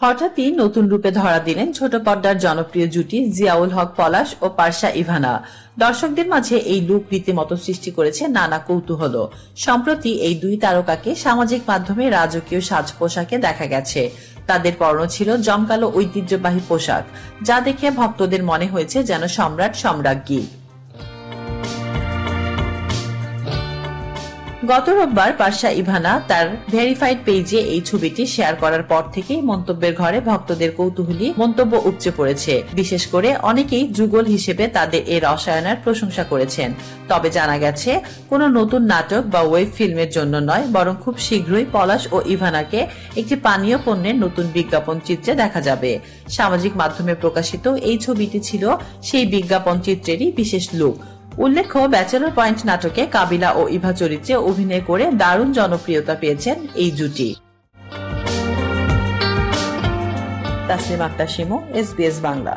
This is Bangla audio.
হঠাৎই নতুন রূপে ধরা দিলেন ছোট পর্দার জনপ্রিয় জুটি জিয়াউল হক পলাশ ও পারসা ইভানা। দর্শকদের মাঝে এই লুক রীতিমতো সৃষ্টি করেছে নানা কৌতূহল। সম্প্রতি এই দুই তারকাকে সামাজিক মাধ্যমে রাজকীয় সাজ পোশাকে দেখা গেছে। তাদের পরনে ছিল জমকালো ঐতিহ্যবাহী পোশাক, যা দেখে ভক্তদের মনে হয়েছে যেন সম্রাট সম্রাজ্ঞী। গত রোববার পারসা ইভানা তার ভেরিফাইড পেজে এই ছবিটি শেয়ার করার পর থেকেই মন্তব্যের ঘরে ভক্তদের কৌতূহলী মন্তব্য উপচে পড়েছে। বিশেষ করে অনেকেই যুগল হিসেবে তাদের এই রসায়নের প্রশংসা করেছেন। তবে জানা গেছে কোনো নতুন নাটক বা ওয়েব ফিল্মের জন্য নয়, বরং খুব শীঘ্রই পলাশ ও ইভানাকে একটি পানীয় পণ্যের নতুন বিজ্ঞাপন চিত্রে দেখা যাবে। সামাজিক মাধ্যমে প্রকাশিত এই ছবিটি ছিল সেই বিজ্ঞাপন চিত্রেরই বিশেষ লুক। উল্লেখ্য, ব্যাচেলর পয়েন্ট নাটকে কাবিলা ও ইভা চরিত্রে অভিনয় করে দারুণ জনপ্রিয়তা পেয়েছেন এই জুটি। তাসলিমা আক্তার শিমু, SBS বাংলা।